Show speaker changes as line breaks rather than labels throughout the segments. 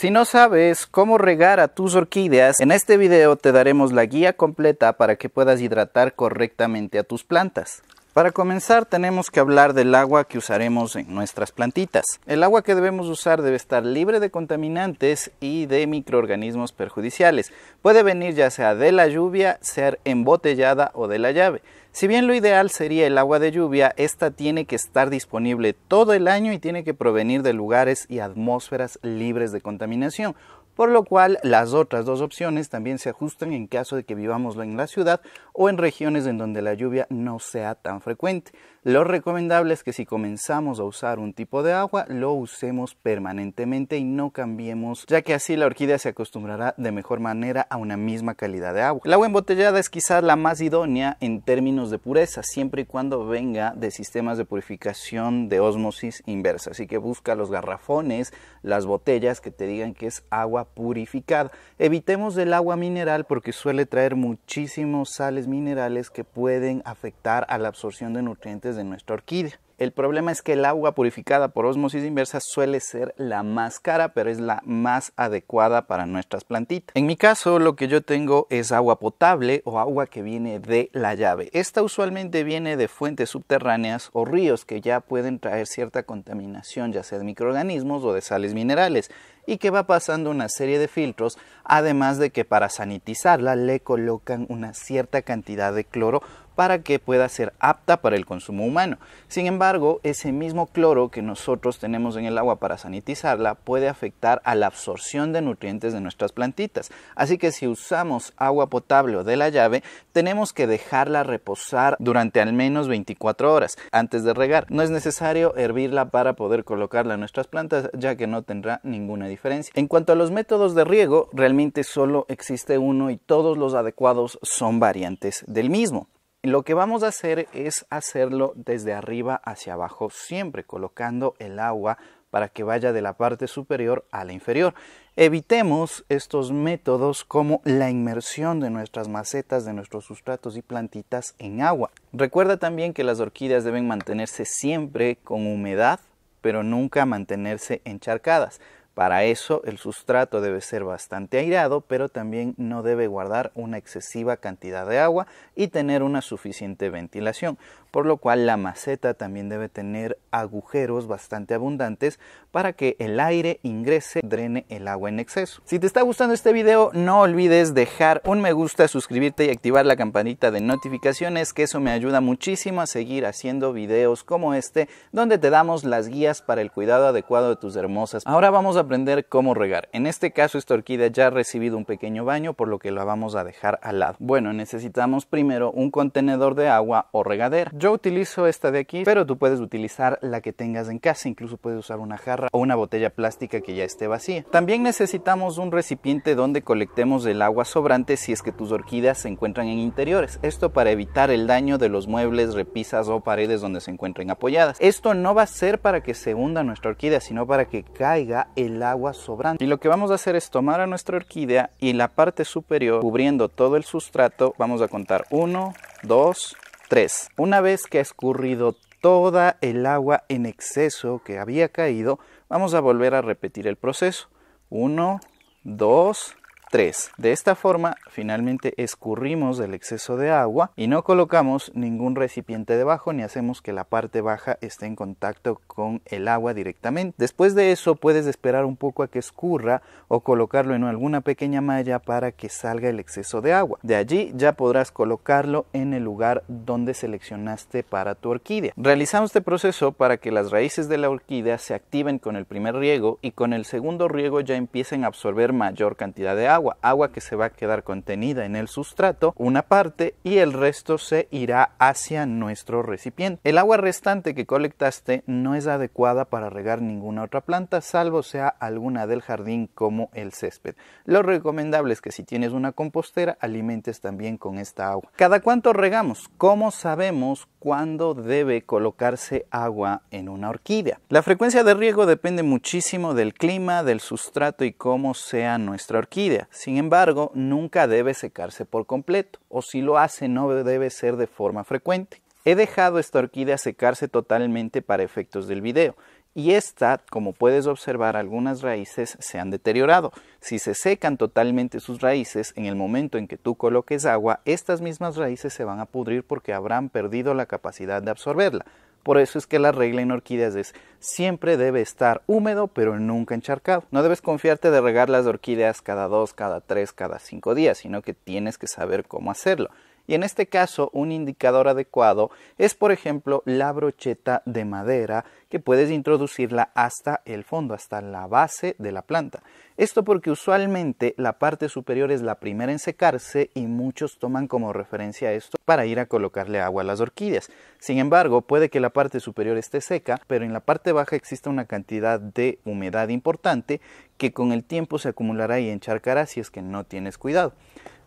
Si no sabes cómo regar a tus orquídeas, en este video te daremos la guía completa para que puedas hidratar correctamente a tus plantas. Para comenzar tenemos que hablar del agua que usaremos en nuestras plantitas. El agua que debemos usar debe estar libre de contaminantes y de microorganismos perjudiciales. Puede venir ya sea de la lluvia, ser embotellada o de la llave. Si bien lo ideal sería el agua de lluvia, esta tiene que estar disponible todo el año y tiene que provenir de lugares y atmósferas libres de contaminación. Por lo cual las otras dos opciones también se ajustan en caso de que vivamos en la ciudad o en regiones en donde la lluvia no sea tan frecuente. Lo recomendable es que si comenzamos a usar un tipo de agua, lo usemos permanentemente y no cambiemos, ya que así la orquídea se acostumbrará de mejor manera a una misma calidad de agua. El agua embotellada es quizás la más idónea en términos de pureza, siempre y cuando venga de sistemas de purificación de ósmosis inversa. Así que busca los garrafones, las botellas que te digan que es agua purificada. Evitemos el agua mineral porque suele traer muchísimos sales minerales que pueden afectar a la absorción de nutrientes de nuestra orquídea. El problema es que el agua purificada por ósmosis inversa suele ser la más cara, pero es la más adecuada para nuestras plantitas. En mi caso, lo que yo tengo es agua potable o agua que viene de la llave. Esta usualmente viene de fuentes subterráneas o ríos que ya pueden traer cierta contaminación, ya sea de microorganismos o de sales minerales, y que va pasando una serie de filtros, además de que para sanitizarla le colocan una cierta cantidad de cloro para que pueda ser apta para el consumo humano. Sin embargo, ese mismo cloro que nosotros tenemos en el agua para sanitizarla puede afectar a la absorción de nutrientes de nuestras plantitas. Así que si usamos agua potable o de la llave, tenemos que dejarla reposar durante al menos 24 horas antes de regar. No es necesario hervirla para poder colocarla en nuestras plantas, ya que no tendrá ninguna diferencia. En cuanto a los métodos de riego, realmente solo existe uno y todos los adecuados son variantes del mismo. Lo que vamos a hacer es hacerlo desde arriba hacia abajo, siempre colocando el agua para que vaya de la parte superior a la inferior. Evitemos estos métodos como la inmersión de nuestras macetas, de nuestros sustratos y plantitas en agua. Recuerda también que las orquídeas deben mantenerse siempre con humedad, pero nunca mantenerse encharcadas. Para eso el sustrato debe ser bastante aireado, pero también no debe guardar una excesiva cantidad de agua y tener una suficiente ventilación, por lo cual la maceta también debe tener agujeros bastante abundantes para que el aire ingrese y drene el agua en exceso. Si te está gustando este video, no olvides dejar un me gusta, suscribirte y activar la campanita de notificaciones, que eso me ayuda muchísimo a seguir haciendo videos como este, donde te damos las guías para el cuidado adecuado de tus hermosas. Ahora vamos a aprender cómo regar. En este caso esta orquídea ya ha recibido un pequeño baño, por lo que la vamos a dejar al lado. Bueno, necesitamos primero un contenedor de agua o regadera. Yo utilizo esta de aquí, pero tú puedes utilizar la que tengas en casa. Incluso puedes usar una jarra o una botella plástica que ya esté vacía. También necesitamos un recipiente donde colectemos el agua sobrante si es que tus orquídeas se encuentran en interiores. Esto para evitar el daño de los muebles, repisas o paredes donde se encuentren apoyadas. Esto no va a ser para que se hunda nuestra orquídea, sino para que caiga el agua sobrante. Y lo que vamos a hacer es tomar a nuestra orquídea y en la parte superior, cubriendo todo el sustrato, vamos a contar 1, 2, 3. Una vez que ha escurrido toda el agua en exceso que había caído, vamos a volver a repetir el proceso. 1, 2, 3. De esta forma, finalmente escurrimos el exceso de agua y no colocamos ningún recipiente debajo ni hacemos que la parte baja esté en contacto con el agua directamente. Después de eso, puedes esperar un poco a que escurra o colocarlo en alguna pequeña malla para que salga el exceso de agua. De allí ya podrás colocarlo en el lugar donde seleccionaste para tu orquídea. Realizamos este proceso para que las raíces de la orquídea se activen con el primer riego y con el segundo riego ya empiecen a absorber mayor cantidad de agua. Agua que se va a quedar contenida en el sustrato, una parte, y el resto se irá hacia nuestro recipiente. El agua restante que colectaste no es adecuada para regar ninguna otra planta, salvo sea alguna del jardín como el césped. Lo recomendable es que si tienes una compostera, alimentes también con esta agua. ¿Cada cuánto regamos? ¿Cómo sabemos cuándo debe colocarse agua en una orquídea? La frecuencia de riego depende muchísimo del clima, del sustrato y cómo sea nuestra orquídea. Sin embargo, nunca debe secarse por completo, o si lo hace no debe ser de forma frecuente. He dejado esta orquídea secarse totalmente para efectos del video y esta, como puedes observar, algunas raíces se han deteriorado. Si se secan totalmente sus raíces, en el momento en que tú coloques agua, estas mismas raíces se van a pudrir porque habrán perdido la capacidad de absorberla. Por eso es que la regla en orquídeas es siempre debe estar húmedo pero nunca encharcado. No debes confiarte de regar las orquídeas cada 2, cada 3, cada 5 días, sino que tienes que saber cómo hacerlo. Y en este caso, un indicador adecuado es, por ejemplo, la brocheta de madera, que puedes introducirla hasta el fondo, hasta la base de la planta. Esto porque usualmente la parte superior es la primera en secarse y muchos toman como referencia esto para ir a colocarle agua a las orquídeas. Sin embargo, puede que la parte superior esté seca, pero en la parte baja exista una cantidad de humedad importante que con el tiempo se acumulará y encharcará si es que no tienes cuidado.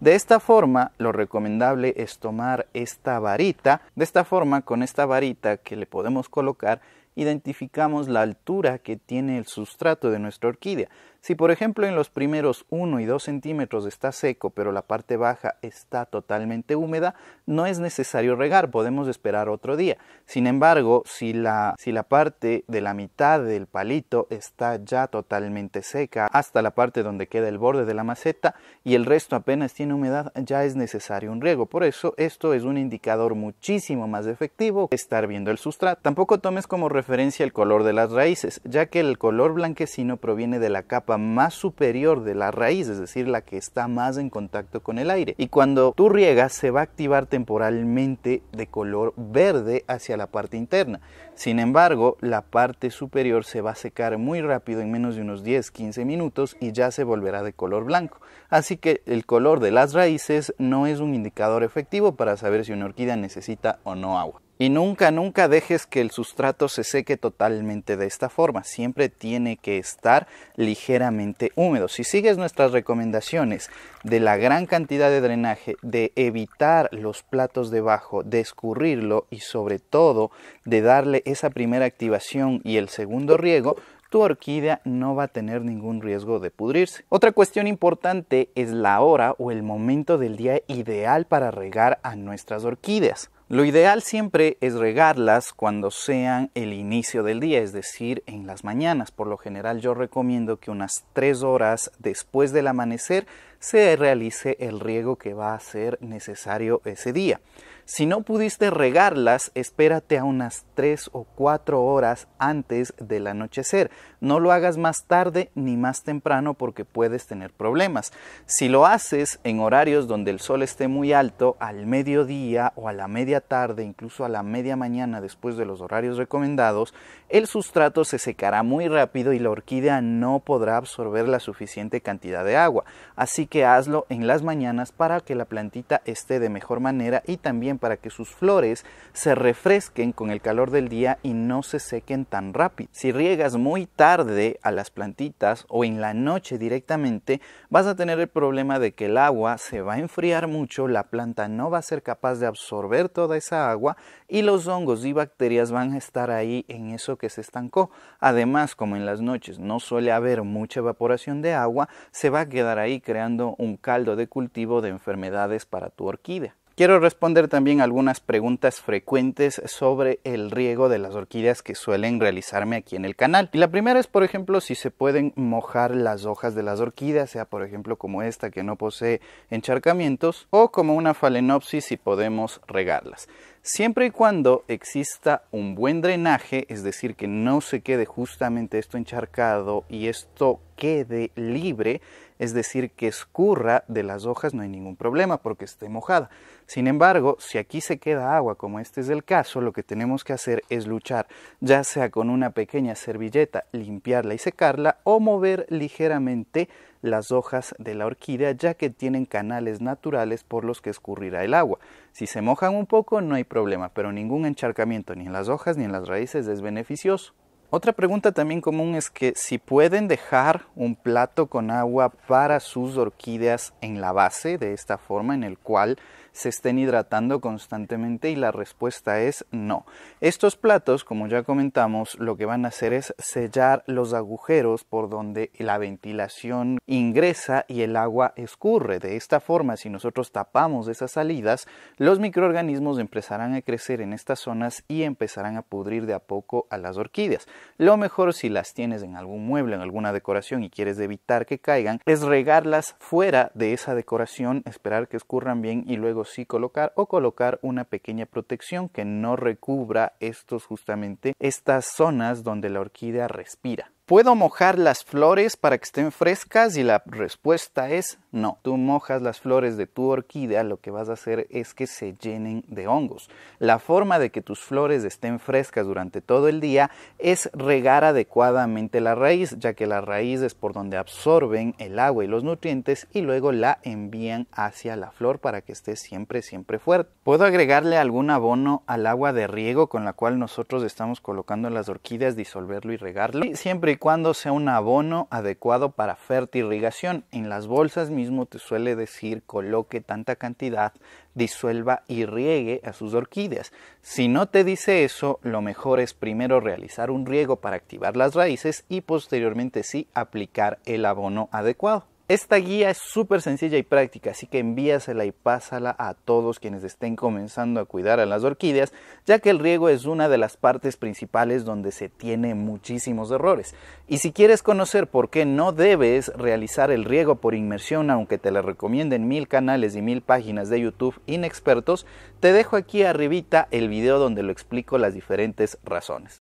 De esta forma, lo recomendable es tomar esta varita. De esta forma, con esta varita que le podemos colocar, identificamos la altura que tiene el sustrato de nuestra orquídea. Si por ejemplo en los primeros 1 y 2 centímetros está seco, pero la parte baja está totalmente húmeda, no es necesario regar, podemos esperar otro día. Sin embargo, si la parte de la mitad del palito está ya totalmente seca, hasta la parte donde queda el borde de la maceta, y el resto apenas tiene humedad, ya es necesario un riego. Por eso, esto es un indicador muchísimo más efectivo que estar viendo el sustrato. Tampoco tomes como referencia el color de las raíces, ya que el color blanquecino proviene de la capa más superior de la raíz, es decir, la que está más en contacto con el aire. Y cuando tú riegas, se va a activar temporalmente de color verde hacia la parte interna. Sin embargo, la parte superior se va a secar muy rápido, en menos de unos 10-15 minutos, y ya se volverá de color blanco. Así que el color de las raíces no es un indicador efectivo para saber si una orquídea necesita o no agua. Y nunca dejes que el sustrato se seque totalmente de esta forma. Siempre tiene que estar ligeramente húmedo. Si sigues nuestras recomendaciones de la gran cantidad de drenaje, de evitar los platos debajo, de escurrirlo y sobre todo de darle esa primera activación y el segundo riego, tu orquídea no va a tener ningún riesgo de pudrirse. Otra cuestión importante es la hora o el momento del día ideal para regar a nuestras orquídeas. Lo ideal siempre es regarlas cuando sean el inicio del día, es decir, en las mañanas. Por lo general yo recomiendo que unas 3 horas después del amanecer se realice el riego que va a ser necesario ese día. Si no pudiste regarlas, espérate a unas 3 o 4 horas antes del anochecer. No lo hagas más tarde ni más temprano porque puedes tener problemas. Si lo haces en horarios donde el sol esté muy alto, al mediodía o a la media tarde, incluso a la media mañana después de los horarios recomendados, el sustrato se secará muy rápido y la orquídea no podrá absorber la suficiente cantidad de agua. Así que hazlo en las mañanas para que la plantita esté de mejor manera y también para que sus flores se refresquen con el calor del día y no se sequen tan rápido. Si riegas muy tarde a las plantitas o en la noche directamente, vas a tener el problema de que el agua se va a enfriar mucho, la planta no va a ser capaz de absorber toda esa agua y los hongos y bacterias van a estar ahí en eso que se estancó. Además, como en las noches no suele haber mucha evaporación de agua, se va a quedar ahí creando un caldo de cultivo de enfermedades para tu orquídea. Quiero responder también algunas preguntas frecuentes sobre el riego de las orquídeas que suelen realizarme aquí en el canal. Y la primera es, por ejemplo, si se pueden mojar las hojas de las orquídeas, sea por ejemplo como esta que no posee encharcamientos, o como una Phalaenopsis si podemos regarlas. Siempre y cuando exista un buen drenaje, es decir, que no se quede justamente esto encharcado y esto quede libre, es decir, que escurra de las hojas, no hay ningún problema porque esté mojada. Sin embargo, si aquí se queda agua, como este es el caso, lo que tenemos que hacer es luchar, ya sea con una pequeña servilleta, limpiarla y secarla, o mover ligeramente las hojas de la orquídea, ya que tienen canales naturales por los que escurrirá el agua. Si se mojan un poco no hay problema, pero ningún encharcamiento ni en las hojas ni en las raíces es beneficioso. Otra pregunta también común es que si pueden dejar un plato con agua para sus orquídeas en la base, de esta forma, en el cual se estén hidratando constantemente, y la respuesta es no. Estos platos, como ya comentamos, lo que van a hacer es sellar los agujeros por donde la ventilación ingresa y el agua escurre. De esta forma, si nosotros tapamos esas salidas, los microorganismos empezarán a crecer en estas zonas y empezarán a pudrir de a poco a las orquídeas. Lo mejor, si las tienes en algún mueble, en alguna decoración y quieres evitar que caigan, es regarlas fuera de esa decoración, esperar que escurran bien y luego sí colocar una pequeña protección que no recubra estas zonas donde la orquídea respira. ¿Puedo mojar las flores para que estén frescas? Y la respuesta es no. Tú mojas las flores de tu orquídea, lo que vas a hacer es que se llenen de hongos. La forma de que tus flores estén frescas durante todo el día es regar adecuadamente la raíz, ya que la raíz es por donde absorben el agua y los nutrientes y luego la envían hacia la flor para que esté siempre fuerte. ¿Puedo agregarle algún abono al agua de riego con la cual nosotros estamos colocando las orquídeas, disolverlo y regarlo? Y siempre y cuando sea un abono adecuado para fertirrigación. En las bolsas mismo te suele decir coloque tanta cantidad, disuelva y riegue a sus orquídeas. Si no te dice eso, lo mejor es primero realizar un riego para activar las raíces y posteriormente sí aplicar el abono adecuado. Esta guía es súper sencilla y práctica, así que envíasela y pásala a todos quienes estén comenzando a cuidar a las orquídeas, ya que el riego es una de las partes principales donde se tiene muchísimos errores. Y si quieres conocer por qué no debes realizar el riego por inmersión, aunque te lo recomienden 1000 canales y 1000 páginas de YouTube inexpertos, te dejo aquí arribita el video donde lo explico las diferentes razones.